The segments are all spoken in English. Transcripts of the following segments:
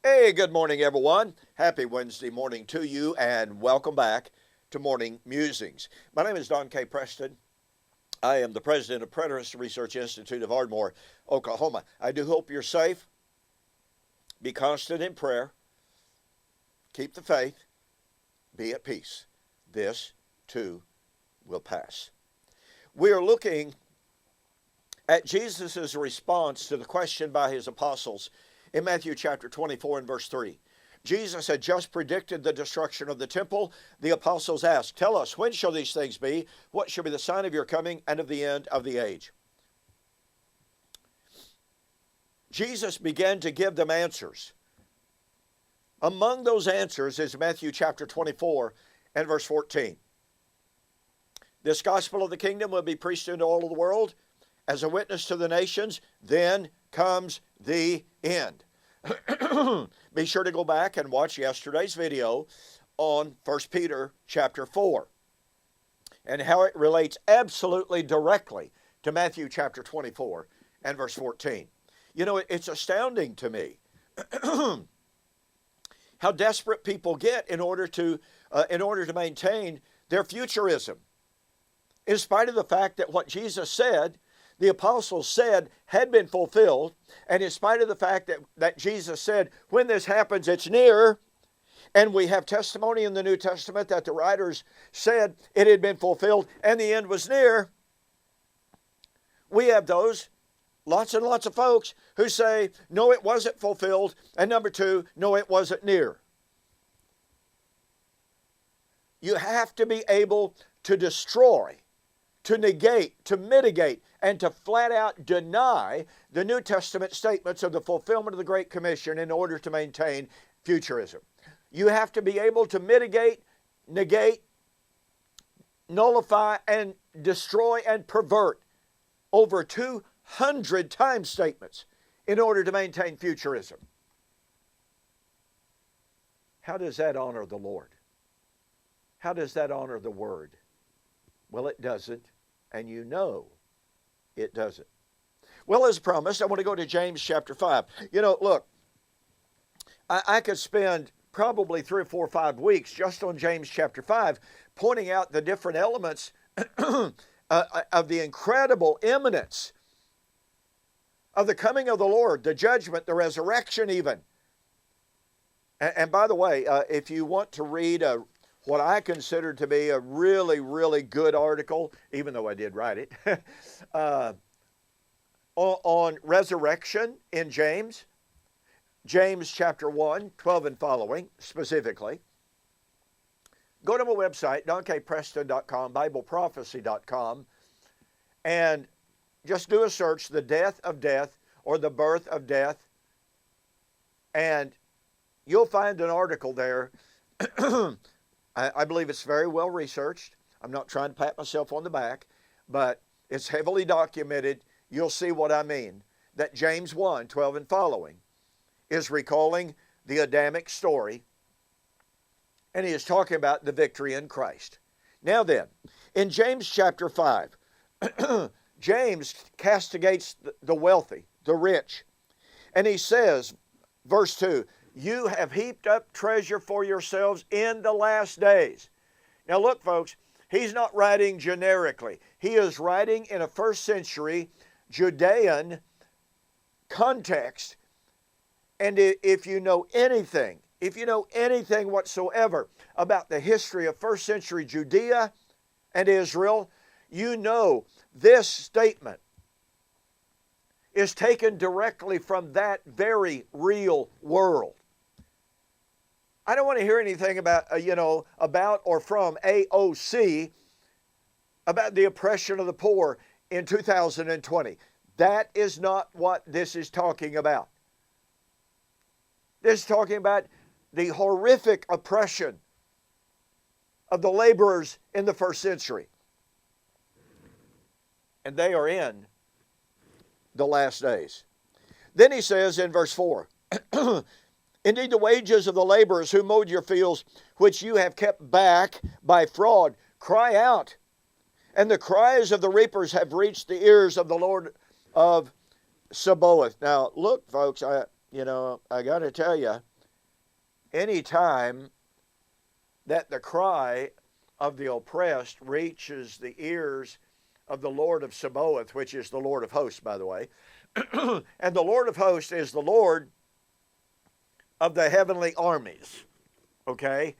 Hey, good morning, everyone. Happy Wednesday morning to you, and welcome back to Morning Musings. My name is Don K. Preston. I am the president of Preterist Research Institute of Ardmore, Oklahoma. I do hope you're safe. Be constant in prayer. Keep the faith. Be at peace. This, too, will pass. We are looking at Jesus' response to the question by his apostles in Matthew chapter 24 and verse 3. Jesus had just predicted the destruction of the temple. The apostles asked, "Tell us, when shall these things be? What shall be the sign of your coming and of the end of the age?" Jesus began to give them answers. Among those answers is Matthew chapter 24 and verse 14. This gospel of the kingdom will be preached into all of the world as a witness to the nations, then comes the end. Be sure to go back and watch yesterday's video on 1 Peter chapter 4 and how it relates absolutely directly to Matthew chapter 24 and verse 14. You know, it's astounding to me how desperate people get in order to maintain their futurism. In spite of the fact that what Jesus said, the apostles said, had been fulfilled, and in spite of the fact that Jesus said, when this happens, it's near, and we have testimony in the New Testament that the writers said it had been fulfilled and the end was near, we have those, lots and lots of folks, who say, no, it wasn't fulfilled, and number two, no, it wasn't near. You have to be able to destroy, to negate, to mitigate, and to flat out deny the New Testament statements of the fulfillment of the Great Commission in order to maintain futurism. You have to be able to mitigate, negate, nullify, and destroy and pervert over 200 time statements in order to maintain futurism. How does that honor the Lord? How does that honor the Word? Well, it doesn't, and you know it doesn't. Well, as promised, I want to go to James chapter 5. You know, look, I could spend probably 3 or 4 or 5 weeks just on James chapter 5, pointing out the different elements of the incredible imminence of the coming of the Lord, the judgment, the resurrection even. And by the way, if you want to read what I consider to be a really, really good article, even though I did write it, on resurrection in James chapter 1, 12 and following specifically, go to my website, donkpreston.com, bibleprophecy.com, and just do a search, the death of death or the birth of death, and you'll find an article there. I believe it's very well researched. I'm not trying to pat myself on the back, but it's heavily documented. You'll see what I mean. That James 1, 12 and following is recalling the Adamic story, and he is talking about the victory in Christ. Now then, in James chapter 5, James castigates the wealthy, the rich, and he says, verse 2, you have heaped up treasure for yourselves in the last days. Now look, folks, he's not writing generically. He is writing in a first century Judean context. And if you know anything whatsoever about the history of first century Judea and Israel, you know this statement is taken directly from that very real world. I don't want to hear anything about or from AOC, about the oppression of the poor in 2020. That is not what this is talking about. This is talking about the horrific oppression of the laborers in the first century. And they are in the last days. Then he says in verse 4, indeed, the wages of the laborers who mowed your fields, which you have kept back by fraud, cry out. And the cries of the reapers have reached the ears of the Lord of Sabaoth. Now, look, folks, I got to tell you, any time that the cry of the oppressed reaches the ears of the Lord of Sabaoth, which is the Lord of hosts, by the way, and the Lord of hosts is the Lord of the heavenly armies, okay?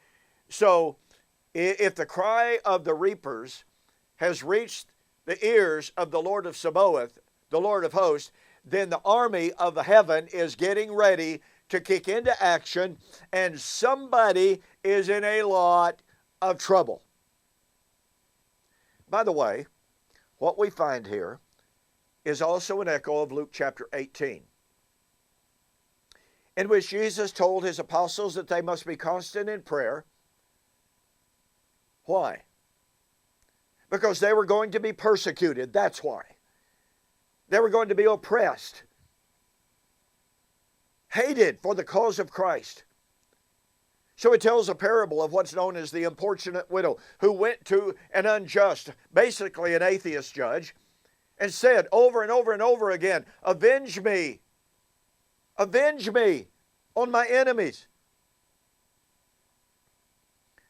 So if the cry of the reapers has reached the ears of the Lord of Sabaoth, the Lord of hosts, then the army of the heaven is getting ready to kick into action, and somebody is in a lot of trouble. By the way, what we find here is also an echo of Luke chapter 18, in which Jesus told his apostles that they must be constant in prayer. Why? Because they were going to be persecuted. That's why. They were going to be oppressed, hated for the cause of Christ. So he tells a parable of what's known as the importunate widow, who went to an unjust, basically an atheist judge, and said over and over and over again, "Avenge me. Avenge me on my enemies."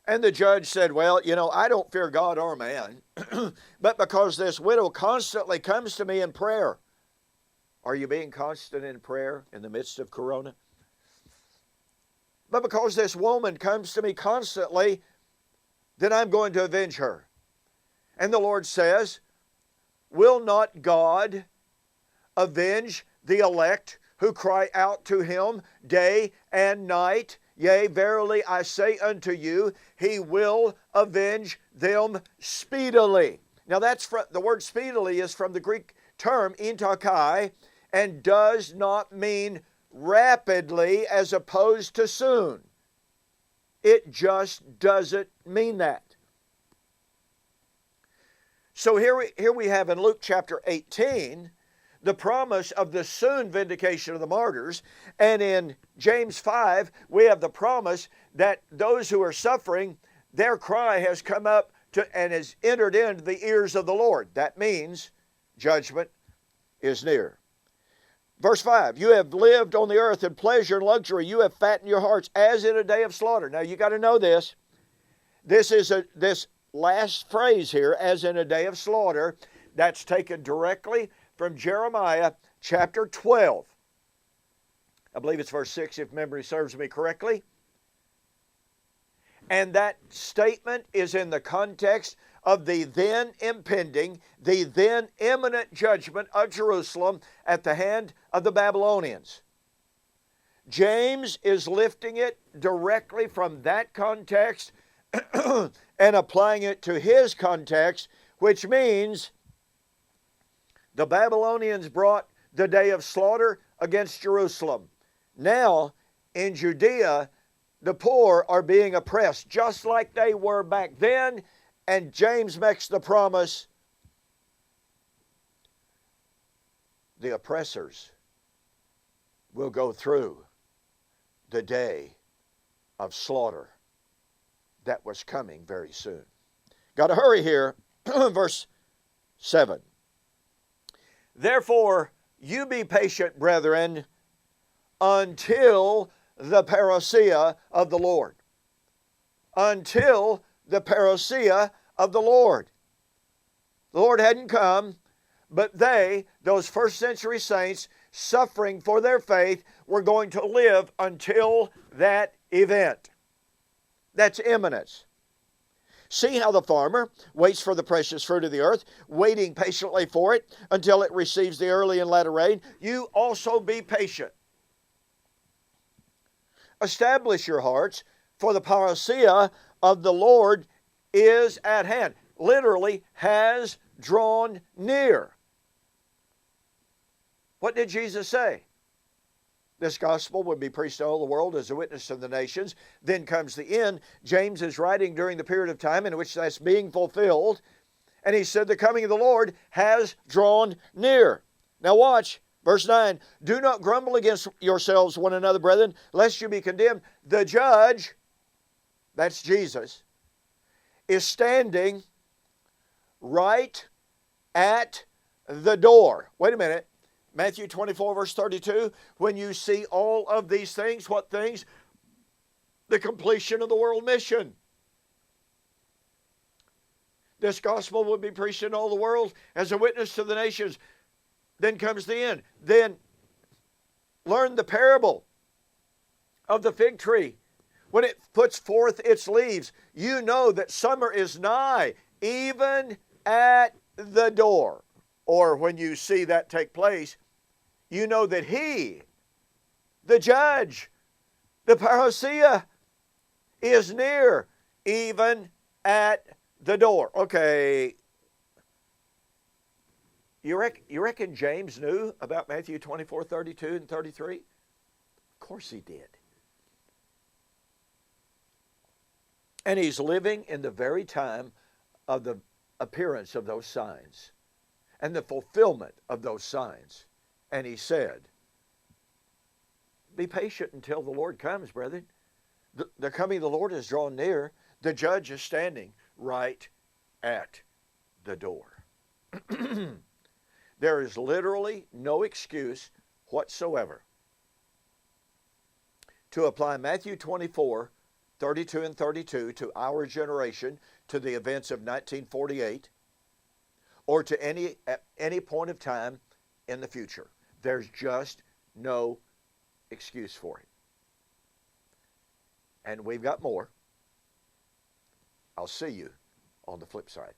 And the judge said, "Well, I don't fear God or man, but because this widow constantly comes to me in prayer." Are you being constant in prayer in the midst of Corona? "But because this woman comes to me constantly, then I'm going to avenge her." And the Lord says, "Will not God avenge the elect who cry out to him day and night? Yea, verily I say unto you, he will avenge them speedily." Now the word speedily is from the Greek term intakai, and does not mean rapidly as opposed to soon. It just doesn't mean that. So here we have in Luke chapter 18 the promise of the soon vindication of the martyrs, and in James 5 we have the promise that those who are suffering, their cry has come up to and has entered into the ears of the Lord. That means judgment is near. Verse 5, "You have lived on the earth in pleasure and luxury. You have fattened your hearts as in a day of slaughter." Now you got to know this. This last phrase here, "as in a day of slaughter," that's taken directly from Jeremiah chapter 12. I believe it's verse 6 if memory serves me correctly. And that statement is in the context of the then impending, the then imminent judgment of Jerusalem at the hand of the Babylonians. James is lifting it directly from that context and applying it to his context, which means the Babylonians brought the day of slaughter against Jerusalem. Now, in Judea, the poor are being oppressed just like they were back then, and James makes the promise, the oppressors will go through the day of slaughter that was coming very soon. Got to hurry here. Verse 7. "Therefore, you be patient, brethren, until the parousia of the Lord." Until the parousia of the Lord. The Lord hadn't come, but those first century saints, suffering for their faith, were going to live until that event. That's imminence. "See how the farmer waits for the precious fruit of the earth, waiting patiently for it until it receives the early and latter rain. You also be patient. Establish your hearts, for the parousia of the Lord is at hand." Literally, has drawn near. What did Jesus say? This gospel would be preached to all the world as a witness to the nations. Then comes the end. James is writing during the period of time in which that's being fulfilled. And he said the coming of the Lord has drawn near. Now watch. Verse 9, "Do not grumble against yourselves one another, brethren, lest you be condemned. The judge," that's Jesus, "is standing right at the door." Wait a minute. Matthew 24, verse 32, "When you see all of these things," what things? the completion of the world mission. This gospel will be preached in all the world as a witness to the nations. Then comes the end. Then learn the parable of the fig tree. When it puts forth its leaves, you know that summer is nigh, even at the door. Or when you see that take place, you know that He, the judge, the parousia, is near, even at the door. Okay. You reckon James knew about Matthew 24, 32 and 33? Of course he did. And he's living in the very time of the appearance of those signs and the fulfillment of those signs. And he said, be patient until the Lord comes, brethren. The coming of the Lord is drawn near. The judge is standing right at the door. There is literally no excuse whatsoever to apply Matthew 24, 32 and 32 to our generation, to the events of 1948, or to any point of time in the future. There's just no excuse for it. And we've got more. I'll see you on the flip side.